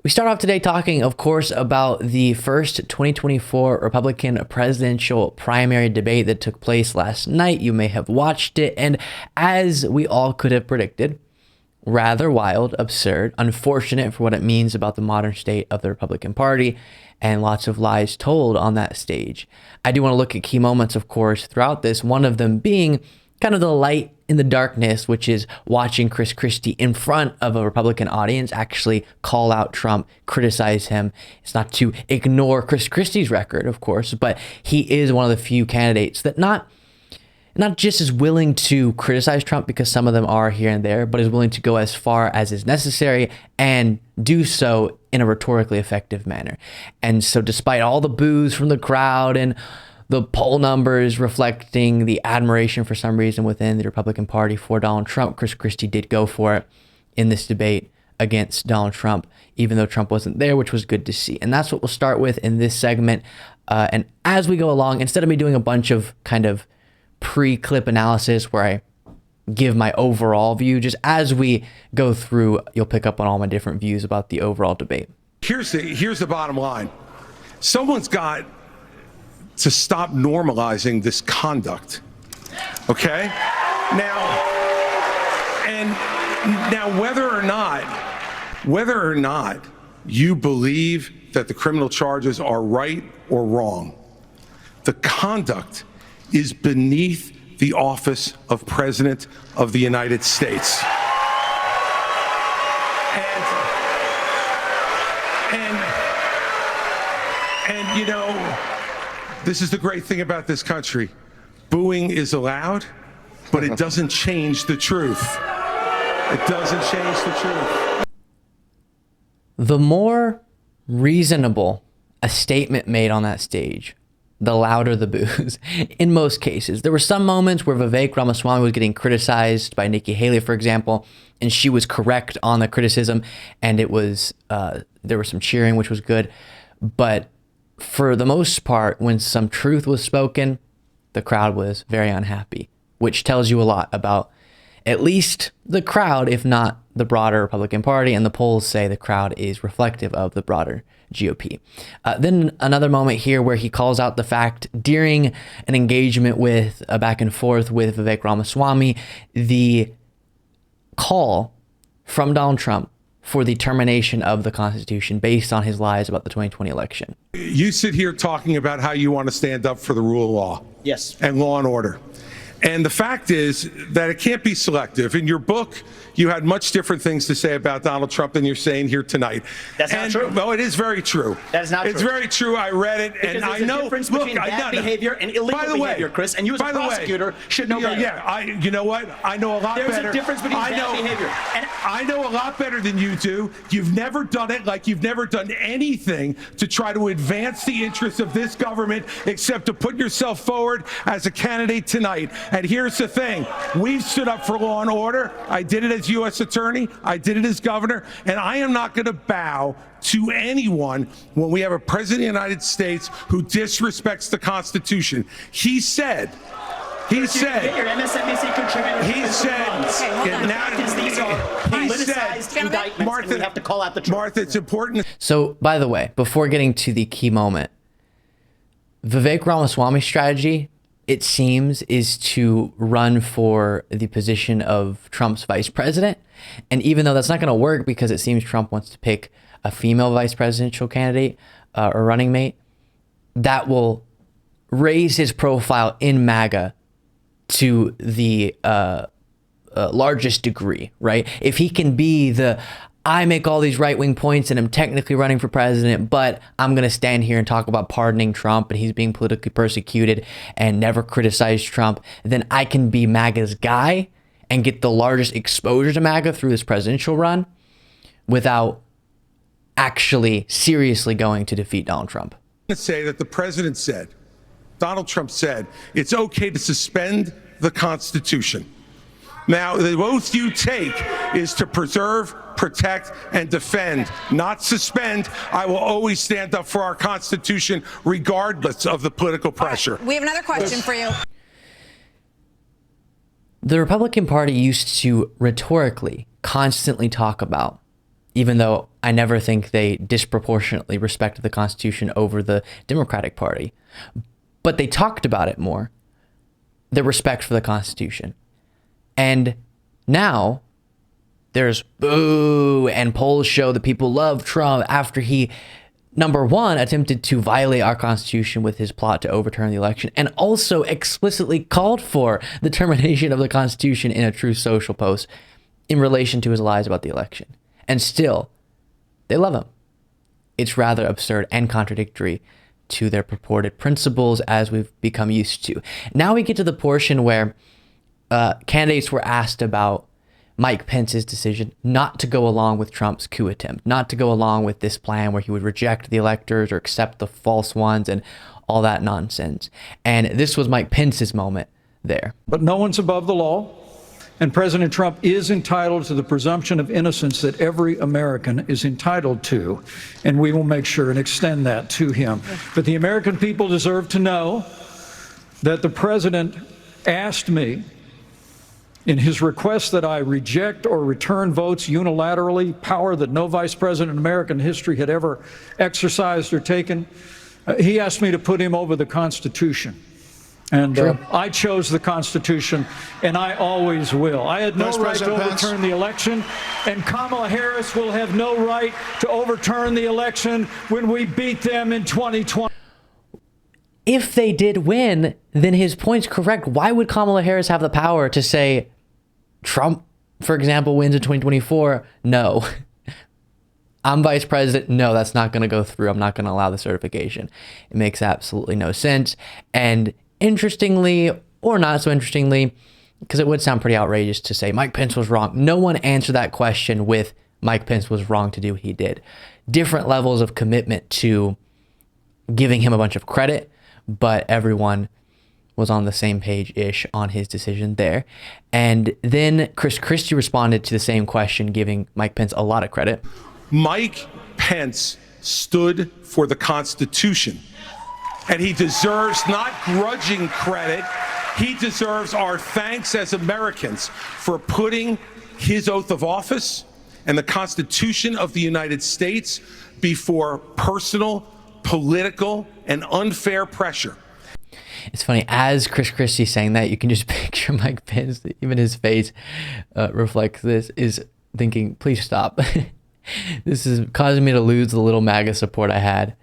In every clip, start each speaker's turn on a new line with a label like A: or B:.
A: We start off today talking, of course, about the first 2024 Republican presidential primary debate that took place last night. You may have watched it, and as we all could have predicted, rather wild, absurd, unfortunate for what it means about the modern state of the Republican Party, and lots of lies told on that stage. I do want to look at key moments, of course, throughout this, one of them being kind of the light in the darkness, which is watching Christie in front of a Republican audience actually call out Trump, criticize him. It's not to ignore Christie's record, of course, but he is one of the few candidates that not just is willing to criticize Trump, because some of them are here and there, but is willing to go as far as is necessary and do so in a rhetorically effective manner. And so despite all the boos from the crowd and the poll numbers reflecting the admiration for some reason within the Republican Party for Donald Trump, Christie did go for it in this debate against Donald Trump, even though Trump wasn't there, which was good to see. And that's what we'll start with in this segment. And as we go along, instead of me doing a bunch of kind of pre-clip analysis where I give my overall view, just as we go through, you'll pick up on all my different views about the overall debate.
B: Here's the bottom line. Someone's got to stop normalizing this conduct. Okay? Now whether or not you believe that the criminal charges are right or wrong, the conduct is beneath the office of President of the United States. And you know, this is the great thing about this country. Booing is allowed, but it doesn't change the truth. It doesn't change the truth.
A: The more reasonable a statement made on that stage, the louder the boos. In most cases, there were some moments where Vivek Ramaswamy was getting criticized by Nikki Haley, for example, and she was correct on the criticism, and it was there was some cheering, which was good. But for the most part, when some truth was spoken, the crowd was very unhappy, which tells you a lot about at least the crowd, if not the broader Republican Party. And the polls say the crowd is reflective of the broader GOP. Then another moment here where he calls out the fact during an engagement with a back and forth with Vivek Ramaswamy, the call from Donald Trump for the termination of the Constitution based on his lies about the 2020 election.
B: You sit here talking about how you want to stand up for the rule of law.
C: Yes.
B: And law and order. And the fact is that it can't be selective. In your book, you had much different things to say about Donald Trump than you're saying here tonight.
C: That's not true.
B: Well, it is very true.
C: That is not true.
B: It's very true. I read it,
C: because
B: and I
C: there's
B: know.
C: a difference between bad behavior and illegal behavior, Chris. And you as a prosecutor should know better.
B: Yeah, you know what? I know a lot better.
C: There's a difference between bad behavior.
B: And I know a lot better than you do. You've never done it, like you've never done anything to try to advance the interests of this government except to put yourself forward as a candidate tonight. And here's the thing. We've stood up for law and order. I did it as U.S. attorney. I did it as governor. And I am not going to bow to anyone when we have a president of the United States who disrespects the Constitution. He said,
C: your MSNBC contributor.
B: He said,
C: these are politicized indictments, and we have to call out the truth.
B: Martha, it's important.
A: So, by the way, before getting to the key moment, Vivek Ramaswamy's strategy, it seems, is to run for the position of Trump's vice president. And even though that's not going to work because it seems Trump wants to pick a female vice presidential candidate or running mate, that will raise his profile in MAGA to the largest degree, right? If he can be I make all these right-wing points and I'm technically running for president, but I'm going to stand here and talk about pardoning Trump and he's being politically persecuted and never criticize Trump, then I can be MAGA's guy and get the largest exposure to MAGA through this presidential run without actually seriously going to defeat Donald Trump.
B: To say that the president said, Donald Trump said, it's okay to suspend the Constitution. Now, the oath you take is to preserve, protect, and defend, not suspend. I will always stand up for our Constitution, regardless of the political pressure.
D: Right, we have another question for you.
A: The Republican Party used to rhetorically constantly talk about even though I never think they disproportionately respected the Constitution over the Democratic Party. But they talked about it more, the respect for the Constitution. And now there's boo, and polls show that people love Trump after he, number one, attempted to violate our Constitution with his plot to overturn the election, and also explicitly called for the termination of the Constitution in a Truth Social post in relation to his lies about the election. And still, they love him. It's rather absurd and contradictory to their purported principles, as we've become used to. Now we get to the portion where candidates were asked about Mike Pence's decision not to go along with Trump's coup attempt, not to go along with this plan where he would reject the electors or accept the false ones and all that nonsense. And this was Mike Pence's moment there.
D: But no one's above the law, and President Trump is entitled to the presumption of innocence that every American is entitled to, and we will make sure and extend that to him. But the American people deserve to know that the president asked me in his request that I reject or return votes unilaterally, power that no vice president in American history had ever exercised or taken. He asked me to put him over the Constitution. And I chose the Constitution, and I always will. I had no right to overturn the election, and Kamala Harris will have no right to overturn the election when we beat them in 2020.
A: If they did win, then his point's correct. Why would Kamala Harris have the power to say Trump, for example, wins in 2024? No. I'm vice president. No, that's not going to go through. I'm not going to allow the certification. It makes absolutely no sense. And interestingly, or not so interestingly, because it would sound pretty outrageous to say Mike Pence was wrong, no one answered that question with Mike Pence was wrong to do what he did. Different levels of commitment to giving him a bunch of credit, but everyone was on the same page-ish on his decision there. And then Christie responded to the same question, giving Mike Pence a lot of credit.
B: Mike Pence stood for the Constitution, and he deserves not grudging credit. He deserves our thanks as Americans for putting his oath of office and the Constitution of the United States before personal, political, and unfair pressure.
A: It's funny, as Christie saying that, you can just picture Mike Pence, even his face reflects this, is thinking, please stop. This is causing me to lose the little MAGA support I had.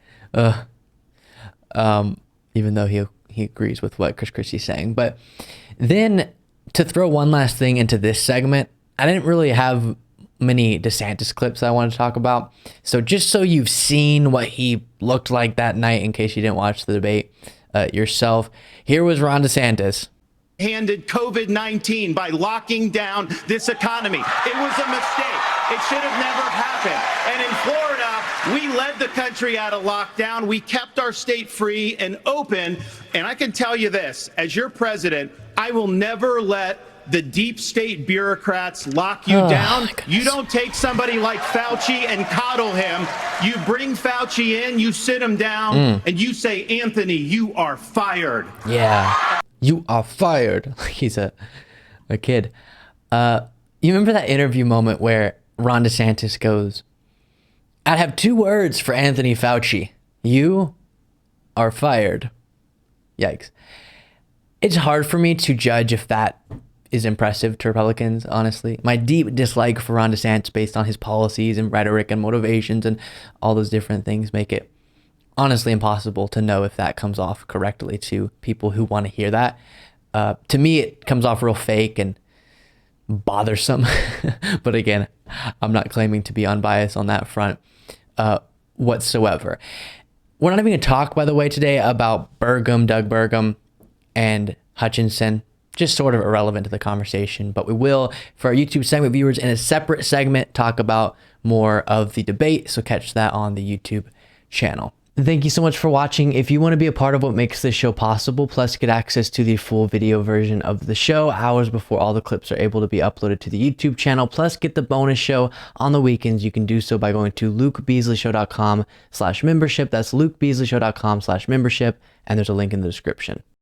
A: Even though he agrees with what Christie's saying. But then to throw one last thing into this segment, I didn't really have many DeSantis clips I want to talk about. So just so you've seen what he looked like that night, in case you didn't watch the debate yourself, here was Ron DeSantis.
C: Handed COVID-19 by locking down this economy. It was a mistake. It should have never happened. And in Florida, we led the country out of lockdown. We kept our state free and open. And I can tell you this, as your president, I will never let the deep state bureaucrats lock you down. You don't take somebody like Fauci and coddle him. You bring Fauci in, you sit him down, and you say, Anthony, you are fired.
A: Yeah. You are fired. He's a kid. You remember that interview moment where Ron DeSantis goes, I'd have two words for Anthony Fauci. You are fired. Yikes. It's hard for me to judge if that is impressive to Republicans, honestly. My deep dislike for Ron DeSantis based on his policies and rhetoric and motivations and all those different things make it honestly impossible to know if that comes off correctly to people who want to hear that. To me, it comes off real fake and bothersome. But again, I'm not claiming to be unbiased on that front whatsoever. We're not even going to talk, by the way, today about Doug Burgum, and Hutchinson. Just sort of irrelevant to the conversation, but we will, for our YouTube segment viewers, in a separate segment, talk about more of the debate. So catch that on the YouTube channel. Thank you so much for watching. If you want to be a part of what makes this show possible, plus get access to the full video version of the show hours before all the clips are able to be uploaded to the YouTube channel, plus get the bonus show on the weekends, you can do so by going to lukebeasleyshow.com/membership. That's lukebeasleyshow.com/membership, and there's a link in the description.